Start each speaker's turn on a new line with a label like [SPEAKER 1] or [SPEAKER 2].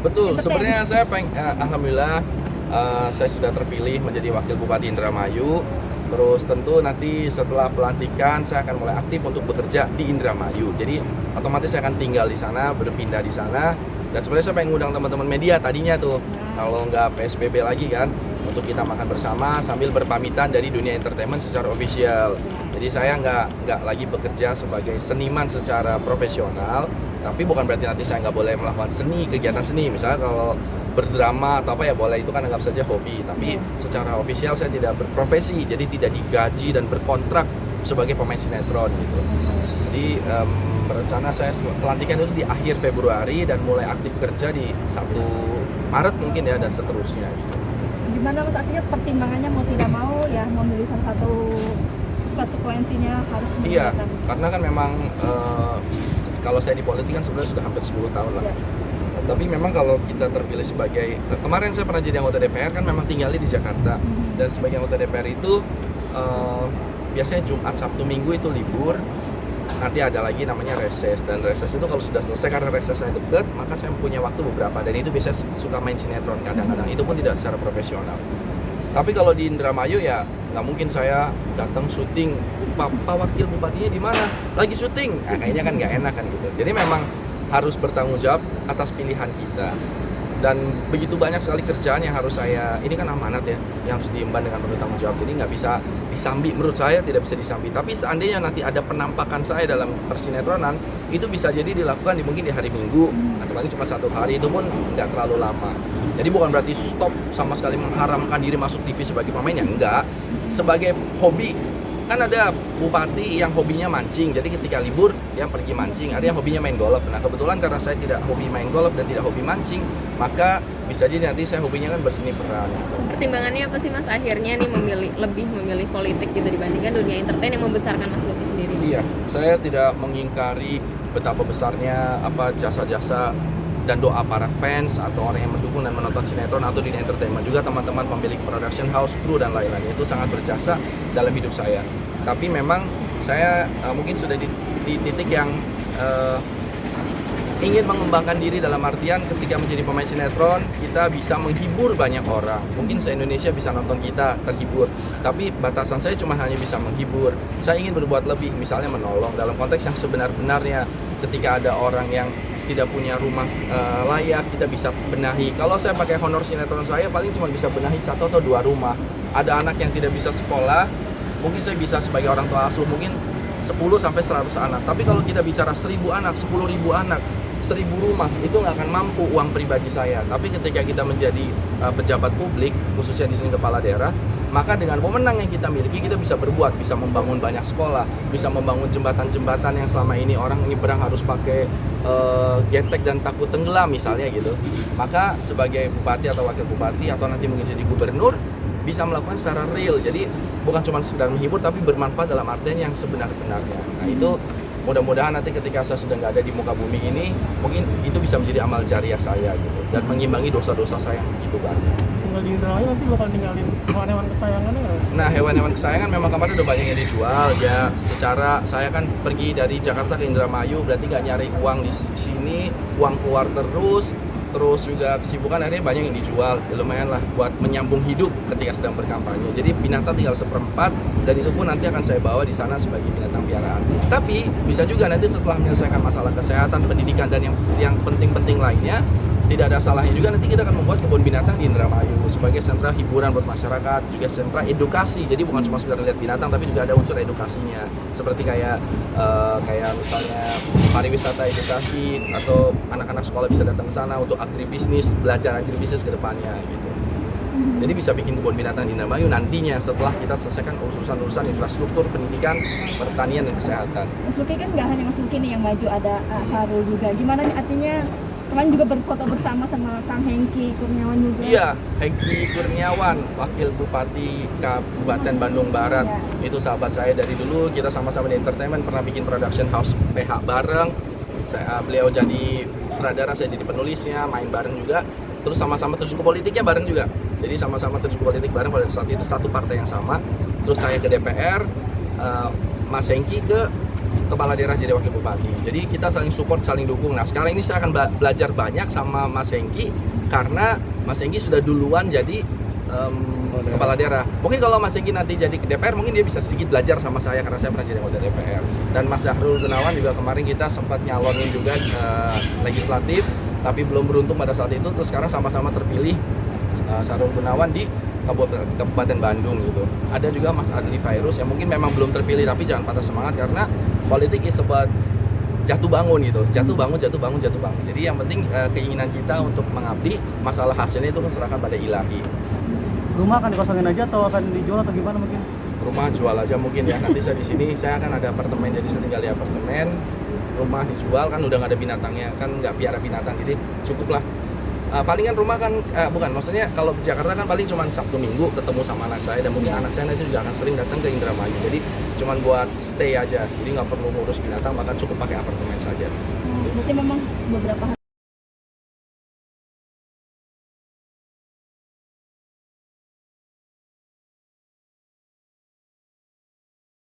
[SPEAKER 1] Betul,
[SPEAKER 2] entertain?
[SPEAKER 1] sebenarnya saya alhamdulillah saya sudah terpilih menjadi Wakil Bupati Indramayu. Terus tentu nanti setelah pelantikan saya akan mulai aktif untuk bekerja di Indramayu. Jadi otomatis saya akan tinggal di sana, berpindah di sana. Dan sebenarnya saya pengen ngundang teman-teman media tadinya tuh, kalau nggak PSBB lagi kan, untuk kita makan bersama sambil berpamitan dari dunia entertainment secara official. Jadi saya nggak lagi bekerja sebagai seniman secara profesional, tapi bukan berarti nanti saya nggak boleh melakukan seni, kegiatan seni. Misalnya kalau berdrama atau apa ya boleh, itu kan anggap saja hobi. Tapi secara ofisial saya tidak berprofesi, jadi tidak digaji dan berkontrak sebagai pemain sinetron gitu. Jadi berencana saya pelantikan itu di akhir Februari dan mulai aktif kerja di 1 Maret mungkin ya, dan seterusnya gitu.
[SPEAKER 2] Gimana Mas, artinya pertimbangannya mau tidak mau ya memilih salah satu konsekuensinya harus
[SPEAKER 1] Iya,
[SPEAKER 2] menggunakan.
[SPEAKER 1] karena kan memang kalau saya di politik kan sebenarnya sudah hampir 10 tahun lah.
[SPEAKER 2] Ya.
[SPEAKER 1] Tapi memang kalau kita terpilih sebagai, kemarin saya pernah jadi anggota DPR kan, memang tinggalnya di Jakarta. Dan sebagai anggota DPR itu biasanya Jumat, Sabtu, Minggu itu libur. Nanti ada lagi namanya reses, dan reses itu kalau sudah selesai, karena reses saya deket, maka saya punya waktu beberapa, dan itu biasanya suka main sinetron kadang-kadang, itu pun tidak secara profesional. Tapi kalau di Indramayu ya nggak mungkin saya datang syuting, Pak Wakil Bupatinya di mana? Lagi syuting, kayaknya kan nggak enak kan gitu. Jadi memang harus bertanggung jawab atas pilihan kita. Dan begitu banyak sekali kerjaan yang harus saya, ini kan amanat ya, yang harus diemban dengan penuh tanggung jawab. Jadi nggak bisa disambi, menurut saya tidak bisa disambi. Tapi seandainya nanti ada penampakan saya dalam persinetronan, itu bisa jadi dilakukan mungkin di hari Minggu, atau lagi cuma 1 hari, itu pun nggak terlalu lama. Jadi bukan berarti stop sama sekali mengharamkan diri masuk TV sebagai pemain, ya enggak. Sebagai hobi, kan ada bupati yang hobinya mancing, jadi ketika libur dia pergi mancing. Ada yang hobinya main golf. Nah kebetulan karena saya tidak hobi main golf dan tidak hobi mancing, maka bisa jadi nanti saya hobinya kan berseni peran.
[SPEAKER 3] Pertimbangannya apa sih Mas akhirnya nih lebih memilih politik gitu dibandingkan dunia entertain yang membesarkan Mas Lucky sendiri?
[SPEAKER 1] Iya, saya tidak mengingkari betapa besarnya jasa-jasa dan doa para fans atau orang yang mendukung dan menonton sinetron atau di entertainment, juga teman-teman pemilik production house, kru dan lain-lain, itu sangat berjasa dalam hidup saya. Tapi memang saya mungkin sudah di titik yang ingin mengembangkan diri, dalam artian ketika menjadi pemain sinetron kita bisa menghibur banyak orang. Mungkin se-Indonesia bisa nonton kita terhibur, tapi batasan saya cuma hanya bisa menghibur. Saya ingin berbuat lebih, misalnya menolong dalam konteks yang sebenar-benarnya. Ketika ada orang yang tidak punya rumah layak, kita bisa benahi. Kalau saya pakai honor sinetron saya paling cuma bisa benahi 1 atau 2 rumah. Ada anak yang tidak bisa sekolah, mungkin saya bisa sebagai orang tua asuh mungkin 10 sampai 100 anak. Tapi kalau kita bicara 1000 anak, 10.000 anak, 1000 rumah, itu nggak akan mampu uang pribadi saya. Tapi ketika kita menjadi pejabat publik, khususnya di sini kepala daerah, maka dengan pemenang yang kita miliki, kita bisa berbuat, bisa membangun banyak sekolah, bisa membangun jembatan-jembatan yang selama ini orang nyebrang harus pakai getek dan takut tenggelam misalnya gitu. Maka sebagai bupati atau wakil bupati atau nanti mungkin jadi gubernur, bisa melakukan secara real. Jadi bukan cuma sekedar menghibur, tapi bermanfaat dalam artian yang sebenar-benarnya. Nah itu mudah-mudahan nanti ketika saya sudah nggak ada di muka bumi ini, mungkin itu bisa menjadi amal jariah saya gitu, dan mengimbangi dosa-dosa saya yang begitu banyak.
[SPEAKER 4] Tinggal di Indramayu nanti bakal ninggalin hewan-hewan kesayangannya nggak?
[SPEAKER 1] Nah hewan-hewan kesayangan memang kemarin udah banyak yang dijual ya. Secara saya kan pergi dari Jakarta ke Indramayu, berarti nggak nyari uang di sini, uang keluar terus juga kesibukan, akhirnya banyak yang dijual. Ya, lumayan lah buat menyambung hidup ketika sedang berkampanye. Jadi binatang tinggal 1/4, dan itu pun nanti akan saya bawa di sana sebagai binatang piaraan. Tapi bisa juga nanti setelah menyelesaikan masalah kesehatan, pendidikan, dan yang penting-penting lainnya, tidak ada salahnya juga nanti kita akan membuat kebun binatang di Indramayu sebagai sentra hiburan buat masyarakat, juga sentra edukasi. Jadi bukan cuma sekedar lihat binatang, tapi juga ada unsur edukasinya, seperti kayak misalnya pariwisata edukasi, atau anak-anak sekolah bisa datang ke sana untuk agribisnis, belajar agribisnis ke depannya gitu. Jadi bisa bikin kebun binatang di Indramayu nantinya setelah kita selesaikan urusan-urusan infrastruktur, pendidikan, pertanian, dan kesehatan.
[SPEAKER 2] Mas Lucky kan nggak hanya Mas Lucky nih yang maju, ada Sarul juga. Gimana nih artinya kemarin juga berfoto bersama sama Kang Hengki Kurniawan juga?
[SPEAKER 1] Iya, Hengki Kurniawan, Wakil Bupati Kabupaten Bandung Barat. Itu sahabat saya dari dulu, kita sama-sama di entertainment, pernah bikin production house PH bareng. Beliau jadi sutradara, saya jadi penulisnya, main bareng juga. Terus sama-sama terjun ke politiknya bareng juga. Jadi sama-sama terjun ke politik bareng pada saat itu, satu partai yang sama. Terus saya ke DPR, Mas Hengki ke kepala daerah jadi wakil bupati. Jadi kita saling support, saling dukung. Nah sekarang ini saya akan belajar banyak sama Mas Hengki karena Mas Hengki sudah duluan jadi kepala daerah. Mungkin kalau Mas Hengki nanti jadi ke DPR, mungkin dia bisa sedikit belajar sama saya karena saya pernah jadi anggota DPR. Dan Mas Syahrul Gunawan juga kemarin kita sempat nyalonin juga legislatif, tapi belum beruntung pada saat itu. Terus sekarang sama-sama terpilih Syahrul Gunawan di Kabupaten Bandung gitu. Ada juga Mas Adli Fairuz yang mungkin memang belum terpilih, tapi jangan patah semangat karena politik is about jatuh bangun gitu, jatuh bangun. Jadi yang penting keinginan kita untuk mengabdi, masalah hasilnya itu serahkan pada ilahi.
[SPEAKER 4] Rumah akan dikosongin aja atau akan dijual atau gimana mungkin?
[SPEAKER 1] Rumah jual aja mungkin ya. Nanti saya di sini saya akan ada apartemen, jadi saya tinggal di apartemen. Rumah dijual kan udah nggak ada binatangnya, kan nggak piara binatang, jadi cukup lah. Palingan rumah kan bukan, maksudnya kalau ke Jakarta kan paling cuma Sabtu Minggu ketemu sama anak saya, dan mungkin anak saya nanti juga akan sering datang ke Indramayu. Jadi cuma buat stay aja, jadi nggak perlu ngurus binatang, maka cukup pakai apartemen saja.
[SPEAKER 2] Berarti memang beberapa